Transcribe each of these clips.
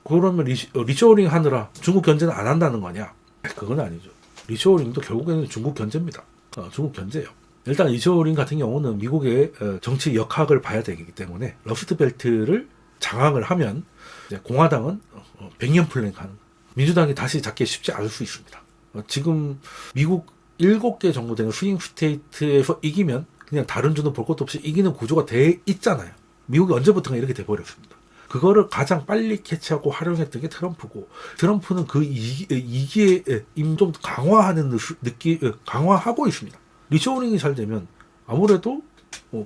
그러면 리쇼어링 하느라 중국 견제는 안 한다는 거냐? 그건 아니죠. 리쇼어링도 결국에는 중국 견제입니다. 중국 견제예요. 일단 리쇼어링 같은 경우는 미국의 정치 역학을 봐야 되기 때문에 러스트벨트를 장악을 하면 이제 공화당은 100년 플랜 가능. 민주당이 다시 잡기 쉽지 않을 수 있습니다. 지금 미국 7개 정도 되는 스윙 스테이트에서 이기면 그냥 다른 주는 볼 것도 없이 이기는 구조가 돼 있잖아요. 미국이 언제부턴가 이렇게 돼버렸습니다. 그거를 가장 빨리 캐치하고 활용했던 게 트럼프고, 트럼프는 그 이기에 좀 강화하는 강화하고 있습니다. 리쇼어링이 잘 되면 아무래도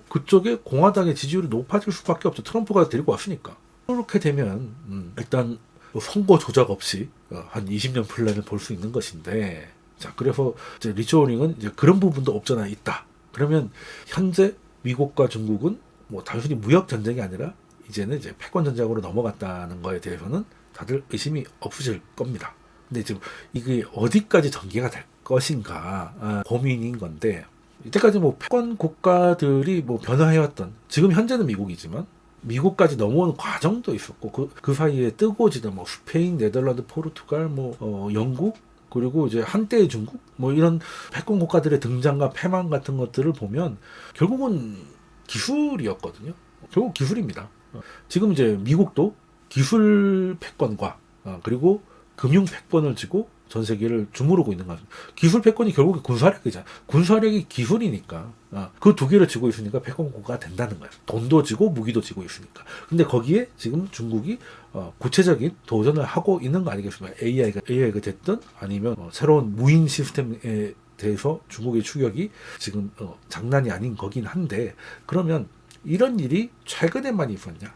그쪽에 공화당의 지지율이 높아질 수밖에 없죠. 트럼프가 데리고 왔으니까. 그렇게 되면 일단 선거 조작 없이 한 20년 플랜을 볼 수 있는 것인데, 자, 그래서 이제 리쇼어링은 이제 그런 부분도 없잖아 있다. 그러면 현재 미국과 중국은 뭐 단순히 무역 전쟁이 아니라 이제는 이제 패권 전쟁으로 넘어갔다는 거에 대해서는 다들 의심이 없으실 겁니다. 근데 지금 이게 어디까지 전개가 될 것인가 고민인 건데, 이때까지 뭐 패권 국가들이 뭐 변화해왔던, 지금 현재는 미국이지만 미국까지 넘어오는 과정도 있었고, 그 사이에 뜨고지던 뭐 스페인, 네덜란드, 포르투갈, 영국, 그리고 이제 한때의 중국, 뭐 이런 패권 국가들의 등장과 패망 같은 것들을 보면 결국은 기술이었거든요. 결국 기술입니다. 지금 이제 미국도 기술 패권과 그리고 금융 패권을 쥐고 전 세계를 주무르고 있는 거죠. 기술 패권이 결국에 군사력이잖아. 군사력이 기술이니까 그 두 개를 쥐고 있으니까 패권 국가가 된다는 거예요. 돈도 쥐고 무기도 쥐고 있으니까. 근데 거기에 지금 중국이 구체적인 도전을 하고 있는 거 아니겠습니까? AI가 됐든 아니면 새로운 무인 시스템에 대해서 중국의 추격이 지금 장난이 아닌 거긴 한데, 그러면 이런 일이 최근에만 있었냐?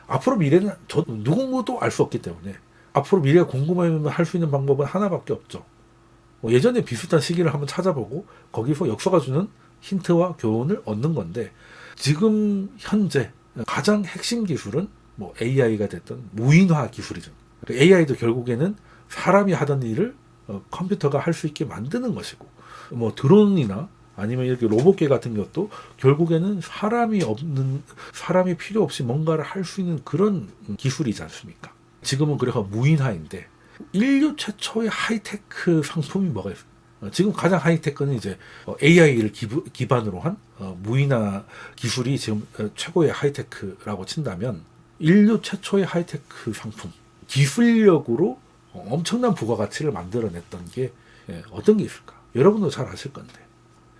앞으로 미래는 누구도 알 수 없기 때문에 앞으로 미래가 궁금하면 할 수 있는 방법은 하나밖에 없죠. 예전에 비슷한 시기를 한번 찾아보고 거기서 역사가 주는 힌트와 교훈을 얻는 건데, 지금 현재 가장 핵심 기술은 뭐 AI가 됐든 무인화 기술이죠. AI도 결국에는 사람이 하던 일을 컴퓨터가 할 수 있게 만드는 것이고, 뭐 드론이나 아니면 이렇게 로봇계 같은 것도 결국에는 사람이 필요 없이 뭔가를 할 수 있는 그런 기술이지 않습니까? 지금은 그래서 무인화인데, 인류 최초의 하이테크 상품이 뭐가 있어요? 지금 가장 하이테크는 이제 AI를 기반으로 한 무인화 기술이 지금 최고의 하이테크라고 친다면, 인류 최초의 하이테크 상품, 기술력으로 엄청난 부가가치를 만들어냈던 게 어떤 게 있을까? 여러분도 잘 아실 건데,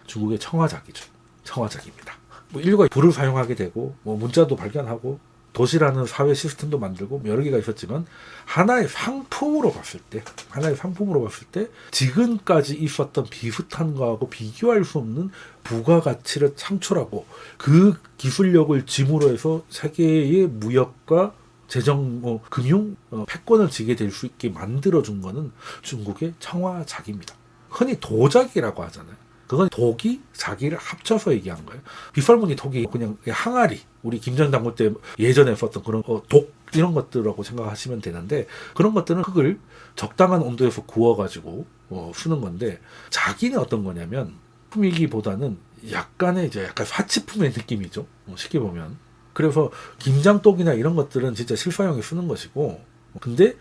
중국의 청화작이죠. 청화작입니다. 뭐 인류가 불을 사용하게 되고, 뭐 문자도 발견하고, 도시라는 사회 시스템도 만들고, 여러 개가 있었지만 하나의 상품으로 봤을 때 지금까지 있었던 비슷한 거하고 비교할 수 없는 부가가치를 창출하고, 그 기술력을 짐으로 해서 세계의 무역과 재정, 금융, 패권을 지게 될 수 있게 만들어준 거는 중국의 청화작입니다. 흔히 도자기라고 하잖아요. 그건 독이 자기를 합쳐서 얘기한 거예요. 빗설무늬 독이 그냥 항아리, 우리 김정 당군 때 예전에 썼던 그런 독 이런 것들이라고 생각하시면 되는데, 그런 것들은 흙을 적당한 온도에서 구워가지고 쓰는 건데, 자기는 어떤 거냐면 품이기보다는 약간 사치품의 느낌이죠. 쉽게 보면. 그래서 김장독이나 이런 것들은 진짜 실사용에 쓰는 것이고, 근데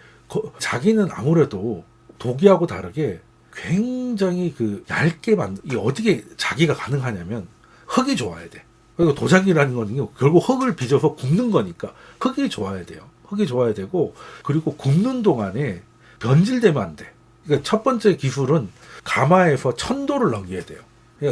자기는 아무래도 독이하고 다르게 굉장히 얇게 이게 어떻게 자기가 가능하냐면 흙이 좋아야 돼. 그리고 도자기라는 거는 결국 흙을 빚어서 굽는 거니까 흙이 좋아야 돼요. 흙이 좋아야 되고, 그리고 굽는 동안에 변질되면 안 돼. 그러니까 첫 번째 기술은 가마에서 1000도를 넘겨야 돼요.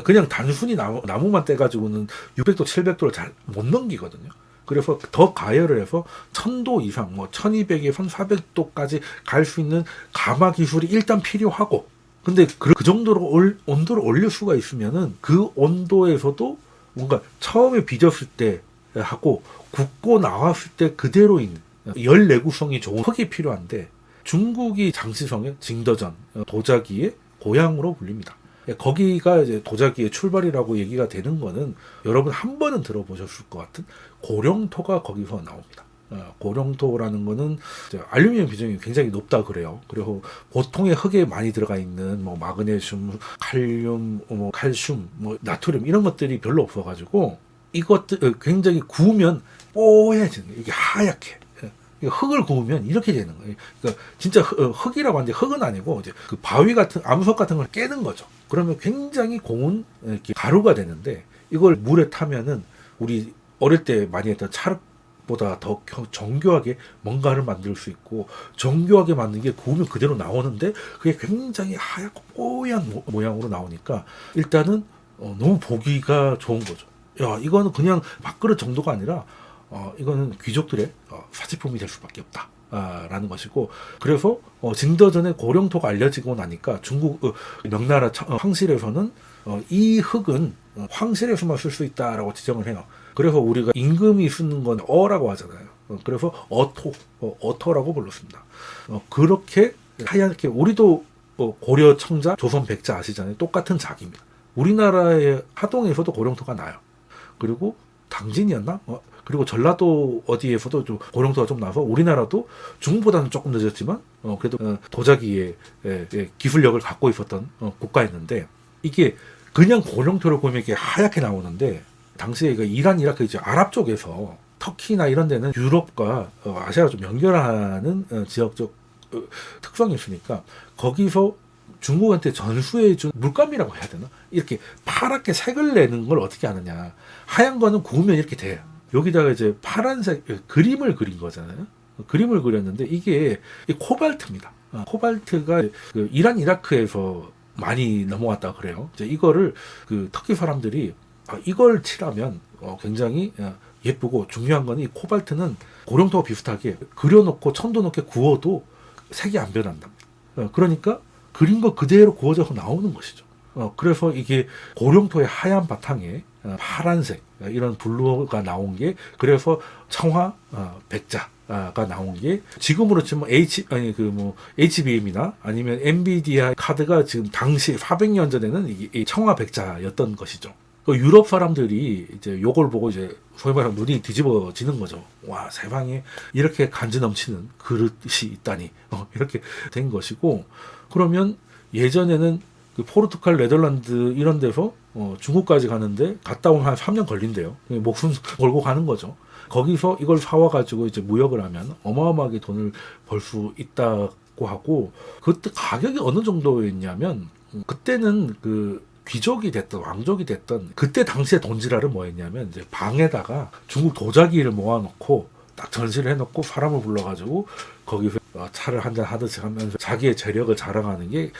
그냥 단순히 나무만 떼가지고는 600도, 700도를 잘 못 넘기거든요. 그래서 더 가열을 해서 1000도 이상, 1200에서 1400도까지 갈 수 있는 가마 기술이 일단 필요하고, 근데 그 정도로 온도를 올릴 수가 있으면은 그 온도에서도 뭔가 처음에 빚었을 때 하고 굽고 나왔을 때 그대로 있는 열 내구성이 좋은 흙이 필요한데, 중국이 장시성의 징더전, 도자기의 고향으로 불립니다. 거기가 이제 도자기의 출발이라고 얘기가 되는 거는 여러분 한 번은 들어보셨을 것 같은 고령토가 거기서 나옵니다. 고령토라는 거는 알루미늄 비중이 굉장히 높다 그래요. 그리고 보통의 흙에 많이 들어가 있는 마그네슘, 칼륨, 칼슘, 나트륨 이런 것들이 별로 없어가지고 이것들 굉장히 구우면 뽀얘지는, 이게 하얗게 흙을 구우면 이렇게 되는 거예요. 그러니까 진짜 흙이라고 하는데 흙은 아니고 이제 그 바위 같은 암석 같은 걸 깨는 거죠. 그러면 굉장히 고운 이렇게 가루가 되는데 이걸 물에 타면은 우리 어릴 때 많이 했던 찰흙보다 더 정교하게 뭔가를 만들 수 있고 정교하게 만든 게 구우면 그대로 나오는데 그게 굉장히 하얗고 뽀얀 모양으로 나오니까 일단은 너무 보기가 좋은 거죠. 야, 이거는 그냥 밥그릇 정도가 아니라 이거는 귀족들의 사치품이 될 수밖에 없다. 라는 것이고 그래서 증더전에 고령토가 알려지고 나니까 중국 명나라 황실에서는 이 흙은 황실에서만 쓸 수 있다라고 지정을 해요. 그래서 우리가 임금이 쓰는 건 어라고 하잖아요. 그래서 어토라고 불렀습니다. 그렇게 하얗게 우리도 고려 청자, 조선 백자 아시잖아요. 똑같은 작입니다. 우리나라의 하동에서도 고령토가 나요. 그리고 당진이었나? 그리고 전라도 어디에서도 좀 고령토가 좀 나서 우리나라도 중국보다는 조금 늦었지만 그래도 도자기의 기술력을 갖고 있었던 국가였는데 이게 그냥 고령토를 보면 이게 하얗게 나오는데 당시에 이란, 이라크 이제 아랍 쪽에서 터키나 이런 데는 유럽과 아시아가 좀 연결하는 지역적 특성이 있으니까 거기서 중국한테 전수해준 물감이라고 해야 되나? 이렇게 파랗게 색을 내는 걸 어떻게 하느냐. 하얀 거는 구우면 이렇게 돼요. 여기다가 이제 파란색 그림을 그린 거잖아요. 그림을 그렸는데 이게 코발트입니다. 코발트가 그 이란, 이라크에서 많이 넘어왔다 그래요. 이제 이거를 그 터키 사람들이 이걸 칠하면 굉장히 예쁘고 중요한 건 이 코발트는 고령토와 비슷하게 그려놓고 천도 높게 구워도 색이 안 변한답니다. 그러니까 그린 거 그대로 구워져서 나오는 것이죠. 그래서 이게 고령토의 하얀 바탕에 파란색 이런 블루가 나온 게 그래서 청화 백자가 나온 게 지금으로 치면 HBM이나 아니면 엔비디아 카드가 지금 당시 400년 전에는 이 청화 백자였던 것이죠. 그 유럽 사람들이 이제 요걸 보고 이제 소위 말하면 눈이 뒤집어지는 거죠. 와, 세상에 이렇게 간지 넘치는 그릇이 있다니. 이렇게 된 것이고 그러면 예전에는 그 포르투갈, 네덜란드 이런 데서 중국까지 가는데 갔다 오면 한 3년 걸린대요. 목숨 걸고 가는 거죠. 거기서 이걸 사와가지고 이제 무역을 하면 어마어마하게 돈을 벌 수 있다고 하고 그때 가격이 어느 정도였냐면 그때는 그 귀족이 됐던 왕족이 됐던 그때 당시에 돈지랄은 뭐였냐면 이제 방에다가 중국 도자기를 모아놓고 딱 전시를 해놓고 사람을 불러가지고 거기서 차를 한잔 하듯이 하면서 자기의 재력을 자랑하는 게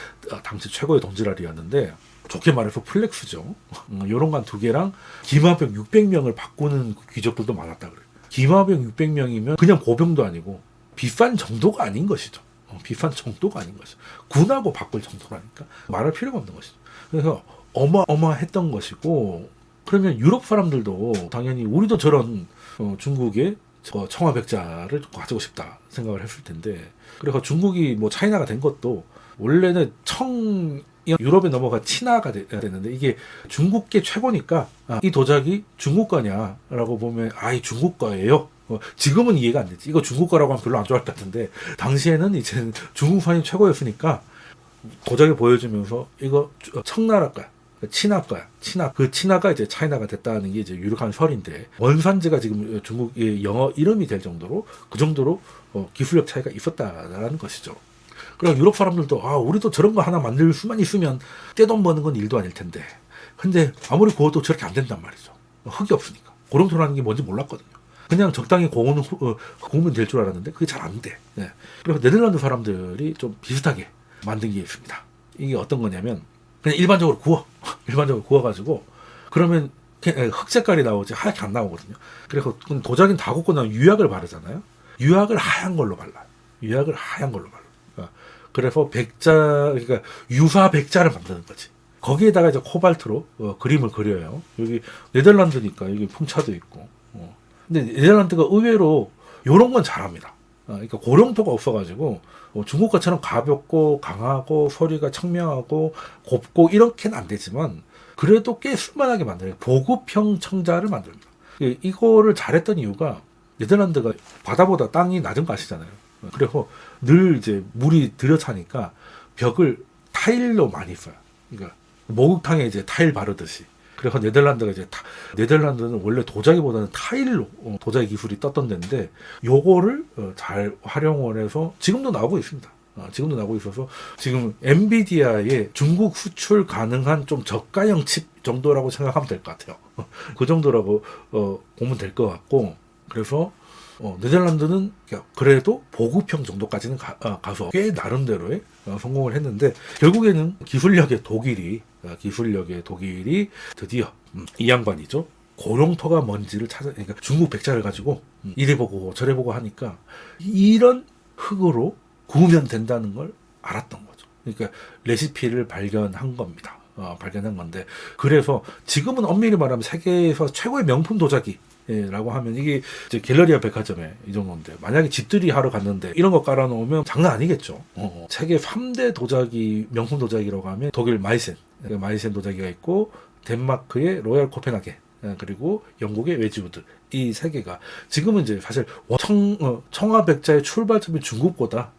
당시 최고의 돈지랄이었는데 좋게 말해서 플렉스죠. 요런 건 두 개랑 기마병 600명을 바꾸는 귀족들도 많았다 그래요. 기마병 600명이면 그냥 보병도 아니고 비싼 정도가 아닌 것이죠. 비싼 정도가 아닌 것이죠. 군하고 바꿀 정도라니까 말할 필요가 없는 것이죠. 그래서 어마어마했던 것이고 그러면 유럽 사람들도 당연히 우리도 저런 중국의 청화백자를 가지고 싶다 생각을 했을 텐데 그래서 중국이 뭐 차이나가 된 것도 원래는 유럽에 넘어가 친화가 됐는데 이게 중국계 최고니까 이 도자기 중국 거냐라고 보면 이 중국 거예요. 지금은 이해가 안 되지. 이거 중국 거라고 하면 별로 안 좋아할 것 같은데 당시에는 이제 중국산이 최고였으니까 도자기 보여주면서 이거 청나라 거야. 친화 거야. 그 친화가 이제 차이나가 됐다는 게 이제 유력한 설인데 원산지가 지금 중국의 영어 이름이 될 정도로 그 정도로 기술력 차이가 있었다라는 것이죠. 그리고 유럽 사람들도 우리도 저런 거 하나 만들 수만 있으면 떼돈 버는 건 일도 아닐 텐데 근데 아무리 구워도 저렇게 안 된단 말이죠. 흙이 없으니까. 고령토라는 게 뭔지 몰랐거든요. 그냥 적당히 구우면 될 줄 알았는데 그게 잘 안 돼. 네. 그리고 네덜란드 사람들이 좀 비슷하게 만든 게 있습니다. 이게 어떤 거냐면 그냥 일반적으로 구워가지고 그러면 흑 색깔이 나오지 하얗게 안 나오거든요. 그래서 도자기는 다 굽고 나면 유약을 바르잖아요. 유약을 하얀 걸로 발라요. 그래서 그러니까 유사 백자를 만드는 거지. 거기에다가 이제 코발트로 그림을 그려요. 여기 네덜란드니까 여기 풍차도 있고. 근데 네덜란드가 의외로 요런 건 잘합니다. 그러니까 고령토가 없어가지고 중국 것처럼 가볍고 강하고 소리가 청명하고 곱고 이렇게는 안 되지만 그래도 꽤 쓸만하게 만들어요. 보급형 청자를 만듭니다. 이거를 잘했던 이유가 네덜란드가 바다보다 땅이 낮은 거 아시잖아요. 그래서 늘 이제 물이 들여차니까 벽을 타일로 많이 써요. 그러니까 목욕탕에 이제 타일 바르듯이. 그래서 네덜란드가 이제 네덜란드는 원래 도자기보다는 타일로 도자기 기술이 떴던 데인데 요거를 잘 활용을 해서 지금도 나오고 있습니다. 지금도 나오고 있어서 지금 엔비디아의 중국 수출 가능한 좀 저가형 칩 정도라고 생각하면 될 것 같아요. 그 정도라고 보면 될 것 같고, 그래서 네덜란드는 그래도 보급형 정도까지는 가서 꽤 나름대로의 성공을 했는데, 결국에는 기술력의 독일이 드디어 이 양반이죠. 고령토가 뭔지를 그러니까 중국 백자를 가지고 이래 보고 저래 보고 하니까 이런 흙으로 구우면 된다는 걸 알았던 거죠. 그러니까 레시피를 발견한 겁니다. 발견한 건데, 그래서 지금은 엄밀히 말하면 세계에서 최고의 명품 도자기라고 하면 이게 이제 갤러리아 백화점에 이 정도인데, 만약에 집들이 하러 갔는데 이런 거 깔아놓으면 장난 아니겠죠. 세계 3대 도자기, 명품 도자기라고 하면 독일 마이센 도자기가 있고, 덴마크의 로얄 코펜하겐, 그리고 영국의 웨지우드, 이 세 개가 지금은 이제 사실 청화백자의 출발점이 중국보다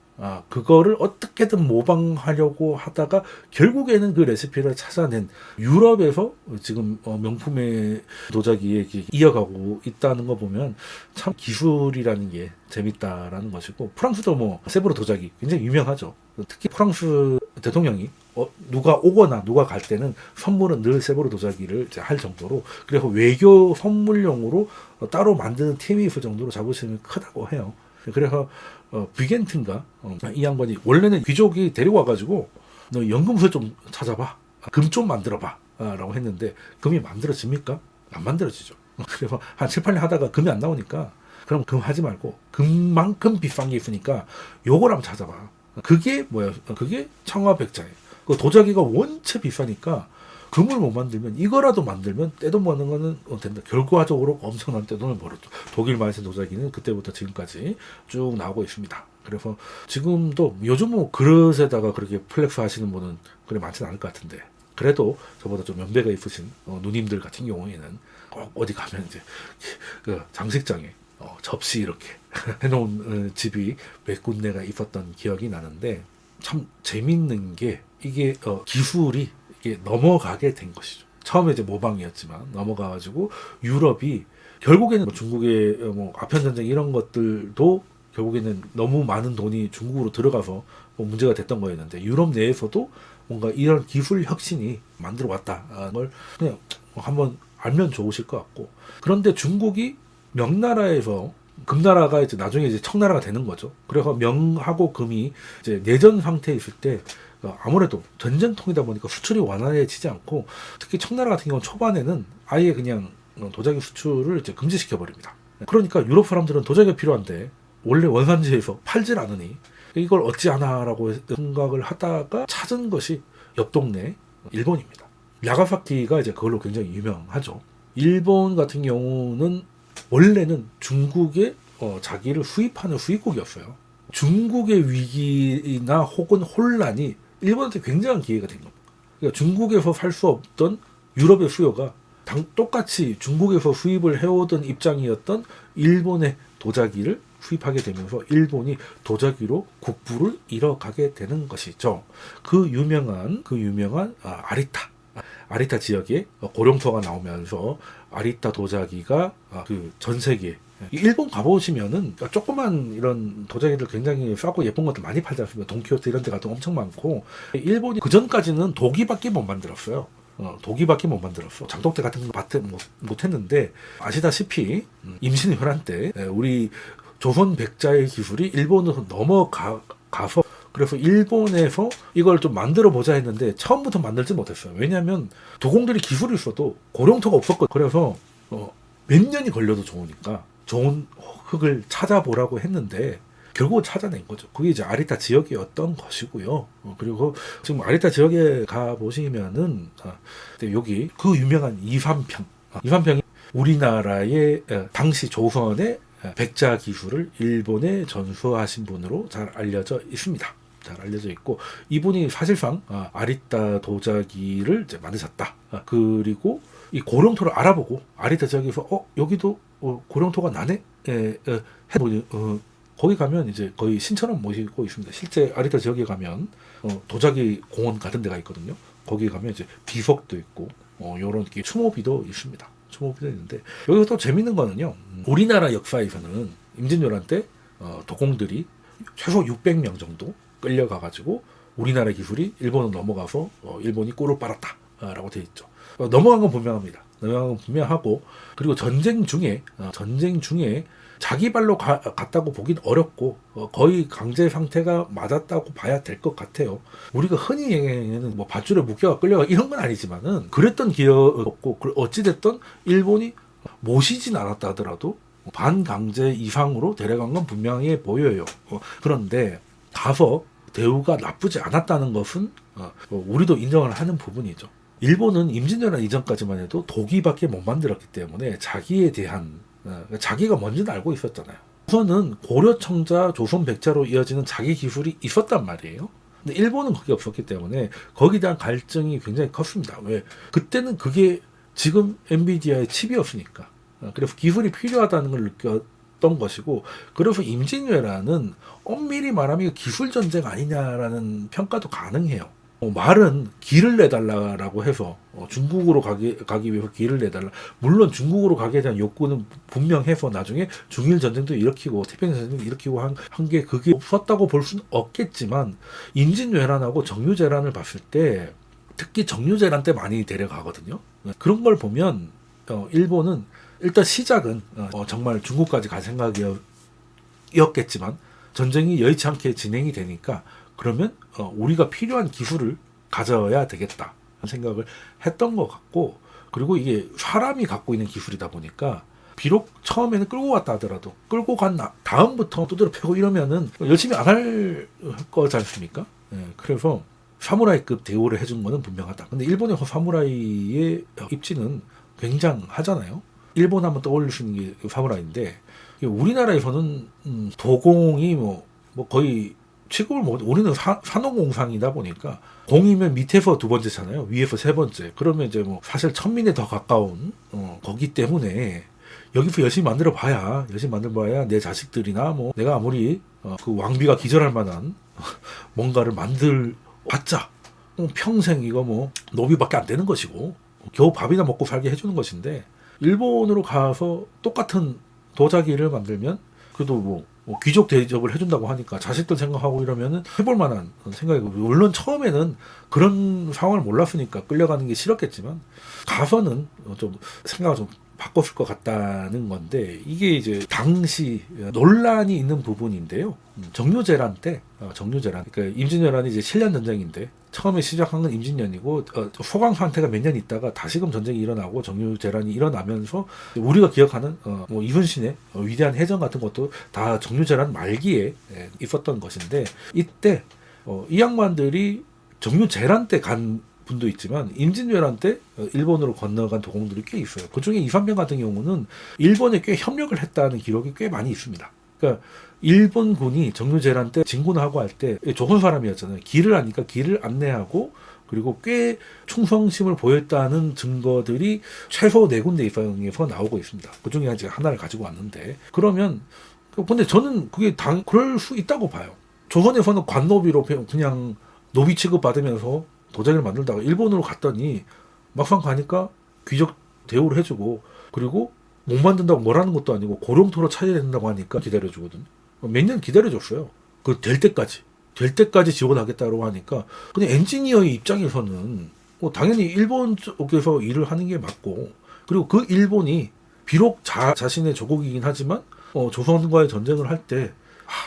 그거를 어떻게든 모방하려고 하다가 결국에는 그 레시피를 찾아낸 유럽에서 지금 명품의 도자기에 이어가고 있다는 거 보면 참 기술이라는 게 재밌다라는 것이고, 프랑스도 뭐 세브르 도자기 굉장히 유명하죠. 특히 프랑스 대통령이 누가 오거나 누가 갈 때는 선물은 늘 세브르 도자기를 이제 할 정도로, 그래서 외교 선물용으로 따로 만드는 팀이 있을 정도로 자부심이 크다고 해요. 그래서 비겐트인가 이 양반이 원래는 귀족이 데리고 와가지고 너 연금술 좀 찾아봐, 금 좀 만들어봐 라고 했는데, 금이 만들어집니까? 안 만들어지죠. 그래서 한 7, 8년 하다가 금이 안 나오니까 그럼 금 하지 말고 금만큼 비싼 게 있으니까 요걸 한번 찾아봐. 그게 뭐야? 그게 청화백자예요. 그 도자기가 원체 비싸니까 금을 못 만들면 이거라도 만들면 떼돈 버는 거는 된다. 결과적으로 엄청난 떼돈을 벌었죠. 독일 마이센 도자기는 그때부터 지금까지 쭉 나오고 있습니다. 그래서 지금도 요즘 뭐 그릇에다가 그렇게 플렉스 하시는 분은 그래 많지는 않을 것 같은데, 그래도 저보다 좀 연배가 있으신 누님들 같은 경우에는 꼭 어디 가면 이제 그 장식장에 접시 이렇게 해놓은 집이 몇 군데가 있었던 기억이 나는데, 참 재밌는 게 이게 기술이 이게 넘어가게 된 것이죠. 처음에 이제 모방이었지만 넘어가가지고 유럽이 결국에는 중국의 아편 전쟁 이런 것들도 결국에는 너무 많은 돈이 중국으로 들어가서 문제가 됐던 거였는데, 유럽 내에서도 뭔가 이런 기술 혁신이 만들어 왔다는 걸 그냥 한번 알면 좋으실 것 같고, 그런데 중국이 명나라에서 금나라가 이제 나중에 이제 청나라가 되는 거죠. 그래서 명하고 금이 이제 내전 상태에 있을 때 아무래도 전쟁통이다 보니까 수출이 완화해지지 않고, 특히 청나라 같은 경우는 초반에는 아예 그냥 도자기 수출을 이제 금지시켜 버립니다. 그러니까 유럽 사람들은 도자기가 필요한데 원래 원산지에서 팔질 않으니 이걸 어찌하나라고 생각을 하다가 찾은 것이 옆 동네 일본입니다. 야가사키가 이제 그걸로 굉장히 유명하죠. 일본 같은 경우는 원래는 중국의 자기를 수입하는 수입국이었어요. 중국의 위기나 혹은 혼란이 일본한테 굉장한 기회가 된 겁니다. 그러니까 중국에서 살 수 없던 유럽의 수요가 똑같이 중국에서 수입을 해오던 입장이었던 일본의 도자기를 수입하게 되면서 일본이 도자기로 국부를 잃어가게 되는 것이죠. 그 유명한 아리타 지역에 고령토가 나오면서 아리타 도자기가 그 전 세계, 일본 가보시면은 조그만 이런 도자기들 굉장히 싸고 예쁜 것들 많이 팔지 않습니까? 돈키호테 이런 데 가도 엄청 많고, 일본이 그 전까지는 도기밖에 못 만들었어요. 도기밖에 못 만들었어. 장독대 같은 거 못 했는데, 아시다시피 임진왜란 때 우리 조선 백자의 기술이 일본으로 넘어가서, 그래서 일본에서 이걸 좀 만들어 보자 했는데 처음부터 만들지 못했어요. 왜냐하면 도공들이 기술이 있어도 고령토가 없었거든요. 그래서 몇 년이 걸려도 좋으니까 좋은 흙을 찾아보라고 했는데 결국은 찾아낸 거죠. 그게 이제 아리타 지역이었던 것이고요. 그리고 지금 아리타 지역에 가 보시면은 여기 그 유명한 이삼평이 우리나라의 당시 조선의 백자 기술을 일본에 전수하신 분으로 잘 알려져 있습니다. 잘 알려져 있고, 이분이 사실상 아리타 도자기를 이제 만드셨다. 그리고 이 고령토를 알아보고 아리타 지역에서 여기도 고령토가 나네. 해보니 거기 가면 이제 거의 신처럼 모시고 있습니다. 실제 아리타 지역에 가면 도자기 공원 같은 데가 있거든요. 거기 가면 이제 비석도 있고 요런 추모비도 있습니다. 추모비도 있는데 여기서 또 재밌는 거는요. 우리나라 역사에서는 임진왜란 때 도공들이 최소 600명 정도 끌려가가지고 우리나라 기술이 일본으로 넘어가서 일본이 꿀을 빨았다라고 되어 있죠. 넘어간 건 분명합니다. 넘어간 건 분명하고 그리고 전쟁 중에 자기 발로 갔다고 보긴 어렵고 거의 강제 상태가 맞았다고 봐야 될 것 같아요. 우리가 흔히 얘기하는 뭐 밧줄에 묶여가 끌려가 이런 건 아니지만은 그랬던 기억 없고 어찌됐든 일본이 모시진 않았다 하더라도 반강제 이상으로 데려간 건 분명해 보여요. 그런데 가서 대우가 나쁘지 않았다는 것은 우리도 인정을 하는 부분이죠. 일본은 임진왜란 이전까지만 해도 도기밖에 못 만들었기 때문에 자기에 대한 자기가 뭔지는 알고 있었잖아요. 우선은 고려 청자 조선 백자로 이어지는 자기 기술이 있었단 말이에요. 근데 일본은 그게 없었기 때문에 거기에 대한 갈증이 굉장히 컸습니다. 왜? 그때는 그게 지금 엔비디아의 칩이었으니까. 그래서 기술이 필요하다는 걸 느꼈던 것이고 그래서 임진왜란은 엄밀히 말하면 기술 전쟁 아니냐라는 평가도 가능해요. 말은 길을 내달라라고 해서 중국으로 가기 위해서 길을 내달라. 물론 중국으로 가기에 대한 욕구는 분명해서 나중에 중일 전쟁도 일으키고 태평양 전쟁도 일으키고 한 게 그게 없었다고 볼 수는 없겠지만 임진왜란하고 정유재란을 봤을 때 특히 정유재란 때 많이 데려가거든요. 그런 걸 보면 일본은 일단 시작은 정말 중국까지 갈 생각이었겠지만 전쟁이 여의치 않게 진행이 되니까 그러면 우리가 필요한 기술을 가져야 되겠다 생각을 했던 것 같고 그리고 이게 사람이 갖고 있는 기술이다 보니까 비록 처음에는 끌고 갔다 하더라도 끌고 간 다음부터 두드려 패고 이러면은 열심히 안 할 거지 않습니까? 그래서 사무라이급 대우를 해준 거는 분명하다. 근데 일본에서 사무라이의 입지는 굉장하잖아요. 일본 하면 떠올릴 수 있는 게 사무라이인데 우리나라에서는 도공이 뭐 거의 취급을 못, 우리는 산업공상이다 보니까 공이면 밑에서 두 번째잖아요. 위에서 세 번째. 그러면 이제 뭐 사실 천민에 더 가까운 거기 때문에 여기서 열심히 만들어 봐야 내 자식들이나 뭐 내가 아무리 그 왕비가 기절할 만한 뭔가를 만들 봤자 평생 이거 뭐 노비밖에 안 되는 것이고 겨우 밥이나 먹고 살게 해주는 것인데 일본으로 가서 똑같은 도자기를 만들면 그래도 뭐 귀족 대접을 해준다고 하니까 자식들 생각하고 이러면은 해볼 만한 생각이고 물론 처음에는 그런 상황을 몰랐으니까 끌려가는 게 싫었겠지만 가서는 좀 생각을 좀 바꿨을 것 같다는 건데 이게 이제 당시 논란이 있는 부분인데요. 정유재란 때 그러니까 임진왜란이 이제 7년 전쟁인데 처음에 시작한 건 임진년이고 소강 상태가 몇 년 있다가 다시금 전쟁이 일어나고 정유재란이 일어나면서 우리가 기억하는 뭐 이순신의 위대한 해전 같은 것도 다 정유재란 말기에 있었던 것인데 이때 이 양반들이 정유재란 때 간 분도 있지만 임진왜란 때 일본으로 건너간 도공들이 꽤 있어요. 그중에 이삼병 같은 경우는 일본에 꽤 협력을 했다는 기록이 꽤 많이 있습니다. 그러니까 일본군이 정유재란 때 진군하고 할 때 조선 사람이었잖아요. 길을 아니까 길을 안내하고 그리고 꽤 충성심을 보였다는 증거들이 최소 4군데 이상에서 나오고 있습니다. 그중에 이제 하나를 가지고 왔는데 그러면 근데 저는 그게 그럴 수 있다고 봐요. 조선에서는 관노비로 그냥 노비 취급 받으면서 도자기를 만들다가 일본으로 갔더니 막상 가니까 귀족 대우를 해주고 그리고 못 만든다고 뭐라는 것도 아니고 고령토로 차려야 된다고 하니까 기다려주거든. 몇 년 기다려줬어요. 그 될 때까지 지원하겠다고 하니까 근데 엔지니어의 입장에서는 뭐 당연히 일본 쪽에서 일을 하는 게 맞고 그리고 그 일본이 비록 자신의 조국이긴 하지만 조선과의 전쟁을 할 때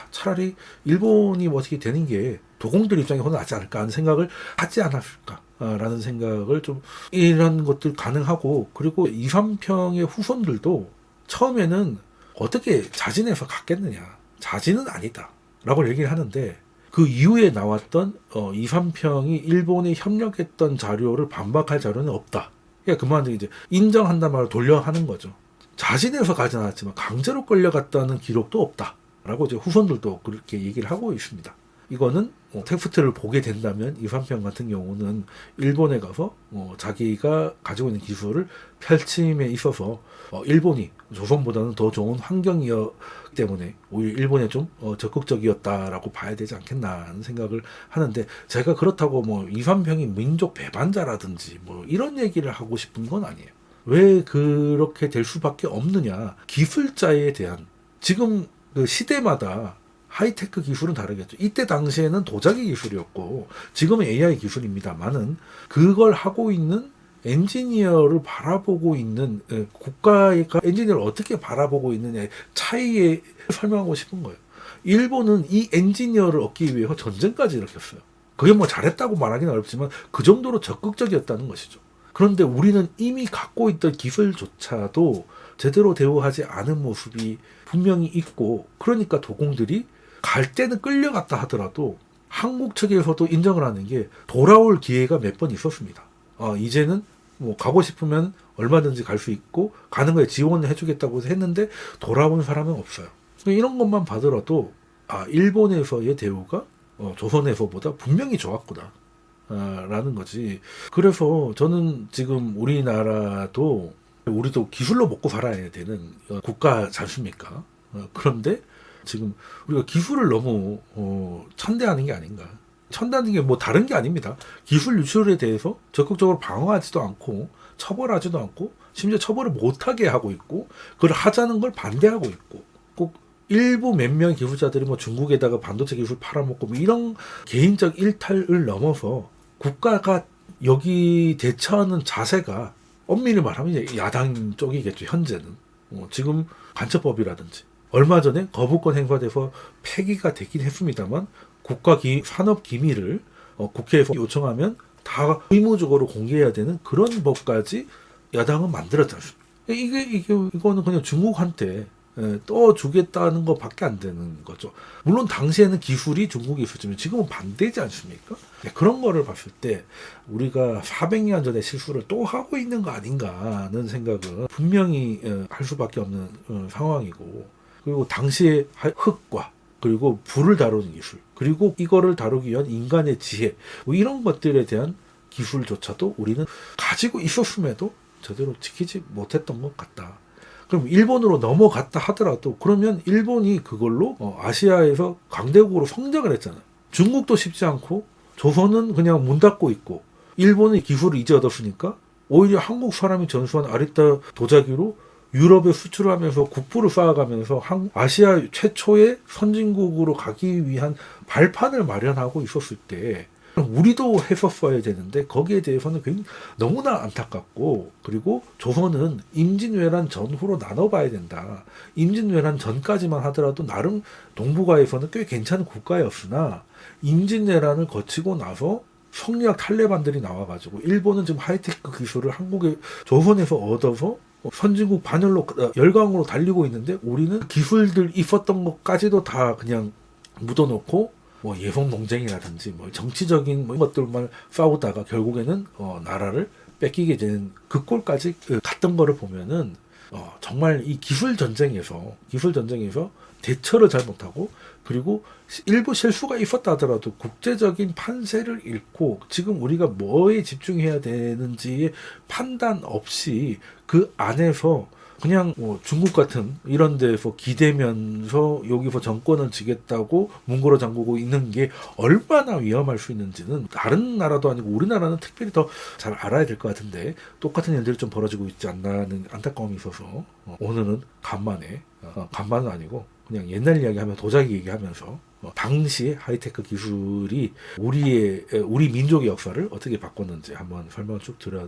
차라리 일본이 뭐 어떻게 되는 게 도공들 입장에서는 낫지 않을까 하는 생각을 하지 않았을까라는 생각을 좀 이런 것들 가능하고 그리고 이삼평의 후손들도 처음에는 어떻게 자진해서 갔겠느냐 자진은 아니다 라고 얘기를 하는데 그 이후에 나왔던 이삼평이 일본에 협력했던 자료를 반박할 자료는 없다. 그러니까 그만 이제 인정한단 말을 돌려 하는 거죠. 자진해서 가진 않았지만 강제로 끌려갔다는 기록도 없다 라고 이제 후손들도 그렇게 얘기를 하고 있습니다. 이거는 텍스트를 보게 된다면 이삼평 같은 경우는 일본에 가서 자기가 가지고 있는 기술을 펼침에 있어서 일본이 조선보다는 더 좋은 환경이었기 때문에 오히려 일본에 좀 적극적이었다라고 봐야 되지 않겠나 하는 생각을 하는데, 제가 그렇다고 뭐 이삼평이 민족 배반자라든지 뭐 이런 얘기를 하고 싶은 건 아니에요. 왜 그렇게 될 수밖에 없느냐, 기술자에 대한, 지금 그 시대마다 하이테크 기술은 다르겠죠. 이때 당시에는 도자기 기술이었고 지금은 AI 기술입니다만은, 그걸 하고 있는 엔지니어를 바라보고 있는 국가의 엔지니어를 어떻게 바라보고 있느냐의 차이에 설명하고 싶은 거예요. 일본은 이 엔지니어를 얻기 위해서 전쟁까지 일으켰어요. 그게 뭐 잘했다고 말하기는 어렵지만 그 정도로 적극적이었다는 것이죠. 그런데 우리는 이미 갖고 있던 기술조차도 제대로 대우하지 않은 모습이 분명히 있고, 그러니까 도공들이 갈 때는 끌려갔다 하더라도 한국 측에서도 인정을 하는 게 돌아올 기회가 몇 번 있었습니다. 이제는 뭐 가고 싶으면 얼마든지 갈 수 있고 가는 거에 지원을 해주겠다고 했는데 돌아온 사람은 없어요. 이런 것만 봐더라도 일본에서의 대우가 조선에서보다 분명히 좋았구나 라는 거지. 그래서 저는 지금 우리나라도 우리도 기술로 먹고 살아야 되는 국가지 않습니까? 그런데 지금 우리가 기술을 너무 천대하는 게 아닌가. 천대하는 게 뭐 다른 게 아닙니다. 기술 유출에 대해서 적극적으로 방어하지도 않고 처벌하지도 않고 심지어 처벌을 못하게 하고 있고, 그걸 하자는 걸 반대하고 있고, 꼭 일부 몇 명 기술자들이 뭐 중국에다가 반도체 기술 팔아먹고 뭐 이런 개인적 일탈을 넘어서 국가가 여기 대처하는 자세가, 엄밀히 말하면 이제 야당 쪽이겠죠. 현재는 지금 간첩법이라든지 얼마 전에 거부권 행사돼서 폐기가 되긴 했습니다만, 산업 기밀을 국회에서 요청하면 다 의무적으로 공개해야 되는 그런 법까지 야당은 만들었지 않습니까? 이거는 그냥 중국한테 떠주겠다는 것밖에 안 되는 거죠. 물론 당시에는 기술이 중국이 있었지만 지금은 반대지 않습니까? 그런 거를 봤을 때 우리가 400년 전의 실수를 또 하고 있는 거 아닌가 하는 생각은 분명히 할 수밖에 없는 상황이고, 그리고 당시의 흙과 그리고 불을 다루는 기술, 그리고 이거를 다루기 위한 인간의 지혜, 뭐 이런 것들에 대한 기술조차도 우리는 가지고 있었음에도 제대로 지키지 못했던 것 같다. 그럼 일본으로 넘어갔다 하더라도 그러면 일본이 그걸로 아시아에서 강대국으로 성장을 했잖아요. 중국도 쉽지 않고 조선은 그냥 문 닫고 있고, 일본의 기술을 이제 얻었으니까 오히려 한국 사람이 전수한 아리따 도자기로 유럽에 수출하면서 국부를 쌓아가면서 아시아 최초의 선진국으로 가기 위한 발판을 마련하고 있었을 때 우리도 했었어야 되는데, 거기에 대해서는 너무나 안타깝고, 그리고 조선은 임진왜란 전후로 나눠봐야 된다. 임진왜란 전까지만 하더라도 나름 동북아에서는 꽤 괜찮은 국가였으나 임진왜란을 거치고 나서 성리학 탈레반들이 나와가지고 일본은 지금 하이테크 기술을 조선에서 얻어서 선진국 반열로 열강으로 달리고 있는데, 우리는 기술들 있었던 것까지도 다 그냥 묻어놓고 뭐 예성 논쟁이라든지 뭐 정치적인 뭐 것들만 싸우다가 결국에는 나라를 뺏기게 되는 그 꼴까지 갔던 거를 보면은 정말 이 기술 전쟁에서 대처를 잘 못하고, 그리고 일부 실수가 있었다 하더라도 국제적인 판세를 잃고 지금 우리가 뭐에 집중해야 되는지의 판단 없이 그 안에서 그냥 중국 같은 이런 데서 기대면서 여기서 정권을 지겠다고 문고로 잠그고 있는 게 얼마나 위험할 수 있는지는 다른 나라도 아니고 우리나라는 특별히 더 잘 알아야 될 것 같은데, 똑같은 일들이 좀 벌어지고 있지 않나는 안타까움이 있어서 오늘은 간만은 아니고 그냥 옛날 이야기하면 도자기 얘기하면서 당시 하이테크 기술이 우리 민족의 역사를 어떻게 바꿨는지 한번 설명을 쭉 드려